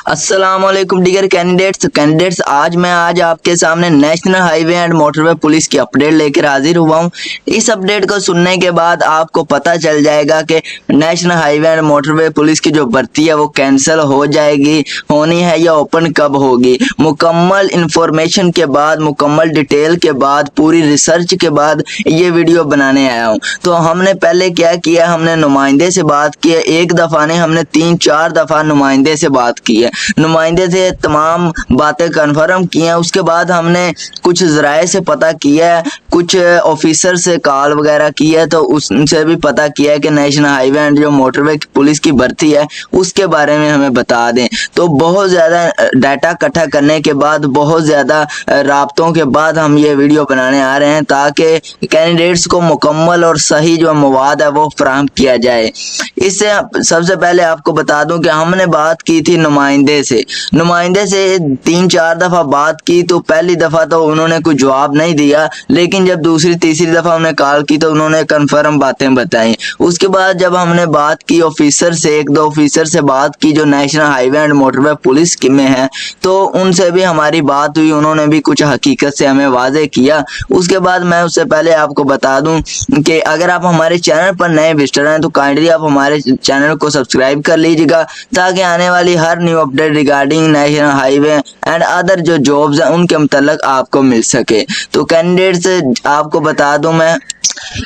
अस्सलाम वालेकुम dear candidates आज आपके सामने national highway and motorway police की अपडेट लेकर हाजिर हुआ हूँ। इस अपडेट को सुनने के बाद आपको पता चल जाएगा कि national highway and motorway police की जो भर्ती है वो कैंसिल हो जाएगी, होनी है या ओपन कब होगी। मुकम्मल इंफॉर्मेशन के बाद, मुकम्मल डिटेल के बाद, पूरी रिसर्च के बाद ये वीडियो बनाने आया हूँ। तो हमने पहले क्या किया, हमने नुमाइंदे से बात की है। एक दफ़ा नहीं, हमने 3-4 दफ़ा नुमाइंदे से बात की है। नुमाइंदे से तमाम बातें कन्फर्म की हैं। उसके बाद हमने कुछ ज़राए से पता किया है, कुछ ऑफिसर से कॉल वगैरह की है, तो उनसे भी पता किया है कि नेशनल हाईवे एंड जो मोटरवे पुलिस की भर्ती है उसके बारे में हमें बता दें। तो बहुत ज़्यादा डाटा इकट्ठा करने के बाद, बहुत ज़्यादा राब्तों के बाद हम ये वीडियो बनाने आ रहे हैं ताकि कैंडिडेट्स को मुकम्मल और सही जो मवाद है वो फराहम किया जाए। इससे सबसे पहले आपको बता दूं कि हमने बात की थी नुमाइंदे से 3-4 दफ़ा बात की। तो पहली दफ़ा तो उन्होंने कोई जवाब नहीं दिया, लेकिन जब दूसरी तीसरी दफ़ा हमने कॉल की तो उन्होंने कन्फर्म बातें बताई। उसके बाद जब हमने बात की ऑफिसर से, 1-2 ऑफिसर से बात की जो national highway and motorway police में है, तो उनसे भी हमारी बात हुई। उन्होंने भी कुछ हकीकत से हमें वाज़े किया। उसके बाद मैं उससे पहले आपको बता दूं कि अगर आप हमारे चैनल पर नए विजिटर हैं तो काइंडली आप हमारे चैनल को सब्सक्राइब कर लीजिएगा ताकि आने वाली हर new update regarding national highway and other जो जॉब्स हैं उनके मतलब आपको मिल सके। तो कैंडिडेट्स आपको बता दूं मैं,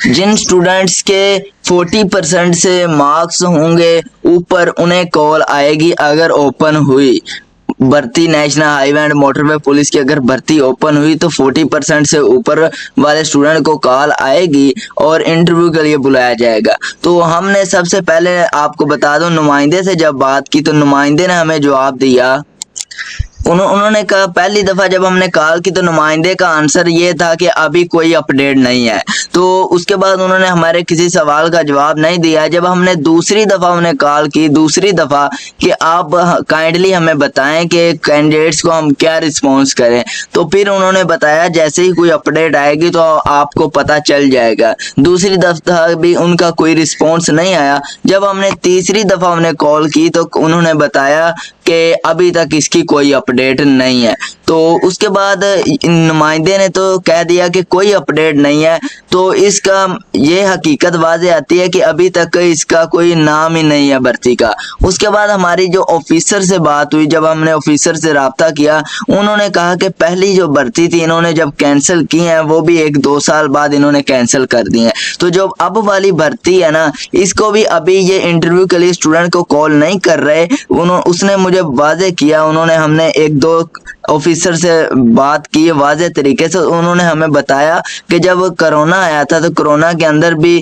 जिन स्टूडेंट्स के 40% से मार्क्स होंगे ऊपर, उन्हें कॉल आएगी अगर ओपन हुई भर्ती। National highway and motorway police की अगर भर्ती ओपन हुई तो 40% से ऊपर वाले स्टूडेंट को कॉल आएगी और इंटरव्यू के लिए बुलाया जाएगा। तो हमने सबसे पहले आपको बता दूं, नुमाइंदे से जब बात की तो नुमाइंदे ने हमें जवाब दिया। उन्होंने कहा, पहली दफ़ा जब हमने कॉल की तो नुमाइंदे का आंसर ये था कि अभी कोई अपडेट नहीं है। तो उसके बाद उन्होंने हमारे किसी सवाल का जवाब नहीं दिया। जब हमने दूसरी दफ़ा उन्हें कॉल की, दूसरी दफ़ा कि आप काइंडली हमें बताएं कि कैंडिडेट्स को हम क्या रिस्पॉन्स करें, तो फिर उन्होंने बताया जैसे ही कोई अपडेट आएगी तो आपको पता चल जाएगा। दूसरी दफ़ा भी उनका कोई रिस्पॉन्स नहीं आया। जब हमने तीसरी दफ़ा उन्हें कॉल की तो उन्होंने बताया कि अभी तक इसकी कोई अपडेट नहीं है। तो उसके बाद नुमाइंदे ने तो कह दिया कि कोई अपडेट नहीं है, तो इसका ये हकीकत वाज़े आती है कि अभी तक इसका कोई नाम ही नहीं है भर्ती का। उसके बाद हमारी जो ऑफिसर से बात हुई, जब हमने ऑफिसर से रब्ता किया, उन्होंने कहा कि पहली जो भर्ती थी इन्होंने जब कैंसिल की है वो भी 1-2 साल बाद इन्होंने कैंसिल कर दी है। तो जो अब वाली भर्ती है ना, इसको भी अभी ये इंटरव्यू के लिए स्टूडेंट को कॉल नहीं कर रहे। उसने मुझे वाज़े किया, हमने 1-2 ऑफिसर से बात की वाज़े तरीके से। उन्होंने हमें बताया कि जब कोरोना आया था तो कोरोना के अंदर भी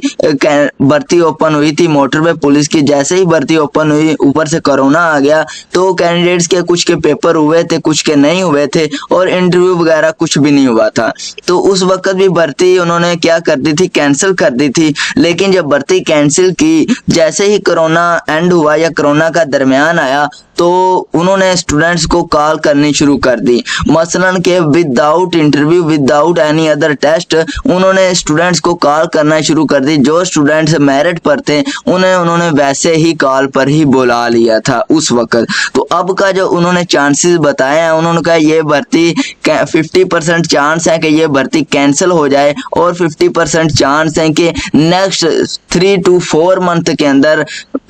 भर्ती ओपन हुई थी मोटरवे पुलिस की। जैसे ही भर्ती ओपन हुई, ऊपर से कोरोना आ गया, तो कैंडिडेट्स के कुछ के पेपर हुए थे, कुछ के नहीं हुए थे और इंटरव्यू वगैरह कुछ भी नहीं हुआ था। तो उस वक्त भी भर्ती उन्होंने क्या कर दी थी, कैंसिल कर दी थी। लेकिन जब भर्ती कैंसिल की, जैसे ही कोरोना एंड हुआ या कोरोना का दरमियान आया, तो उन्होंने स्टूडेंट्स को कॉल करनी शुरू कर दी। मसलन के without interview, without any other test, उन्होंने स्टूडेंट्स को कॉल करना शुरू कर दी। जो स्टूडेंट्स मेरिट पर थे उन्होंने वैसे ही कॉल पर ही बुला लिया था उस वक्त। तो अब का जो उन्होंने चांसेस बताए हैं, उन्होंने कहा ये भर्ती 50% चांस है कि ये भर्ती कैंसिल हो जाए और 50% चांस है कि नेक्स्ट 3 to 4 मंथ के अंदर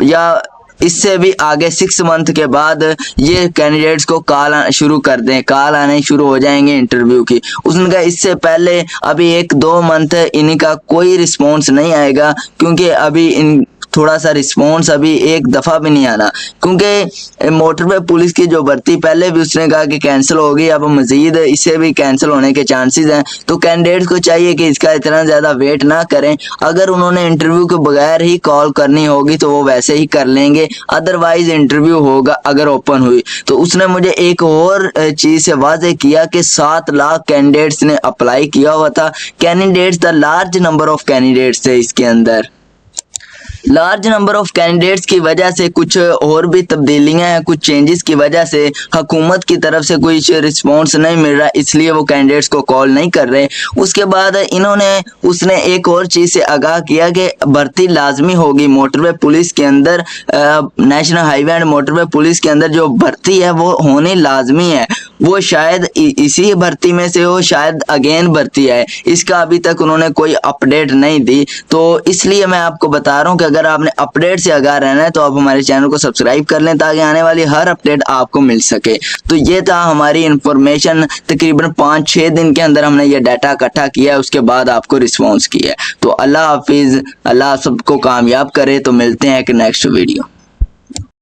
या इससे भी आगे 6 मंथ के बाद ये कैंडिडेट्स को कॉल शुरू कर दें, कॉल आने शुरू हो जाएंगे इंटरव्यू की। उसने कहा इससे पहले अभी 1-2 मंथ इनका कोई रिस्पॉन्स नहीं आएगा, क्योंकि अभी इन थोड़ा सा रिस्पॉन्स अभी एक दफ़ा भी नहीं आना, क्योंकि मोटरवे पुलिस की जो भर्ती पहले भी उसने कहा कि कैंसिल होगी, अब मज़ीद इससे भी कैंसिल होने के चांसेस हैं। तो कैंडिडेट्स को चाहिए कि इसका इतना ज़्यादा वेट ना करें। अगर उन्होंने इंटरव्यू के बगैर ही कॉल करनी होगी तो वो वैसे ही कर लेंगे, अदरवाइज इंटरव्यू होगा अगर ओपन हुई। तो उसने मुझे एक और चीज़ से वाज़े किया कि 7 लाख कैंडिडेट्स ने अप्लाई किया हुआ था। Candidates, the large number of candidates थे इसके अंदर। लार्ज नंबर ऑफ कैंडिडेट्स की वजह से कुछ और भी तब्दीलियां हैं, कुछ चेंजेस की वजह से हुकूमत की तरफ से कोई रिस्पॉन्स नहीं मिल रहा, इसलिए वो कैंडिडेट्स को कॉल नहीं कर रहे। उसके बाद उसने एक और चीज़ से आगाह किया कि भर्ती लाजमी होगी मोटरवे पुलिस के अंदर, national highway and motorway police के अंदर जो भर्ती है वो होनी लाजमी है। वो शायद इसी भर्ती में से हो, शायद अगेन भर्ती है, इसका अभी तक उन्होंने कोई अपडेट नहीं दी। तो इसलिए मैं आपको बता रहा हूँ कि अगर आपने अपडेट से आगाह रहना है तो आप हमारे चैनल को सब्सक्राइब कर लें ताकि आने वाली हर अपडेट आपको मिल सके। तो ये था हमारी इंफॉर्मेशन, तकरीबन 5-6 दिन के अंदर हमने ये डाटा इकट्ठा किया है, उसके बाद आपको रिस्पॉन्स किया है। तो अल्लाह हाफिज़, अल्लाह सबको कामयाब करे। तो मिलते हैं एक नेक्स्ट वीडियो।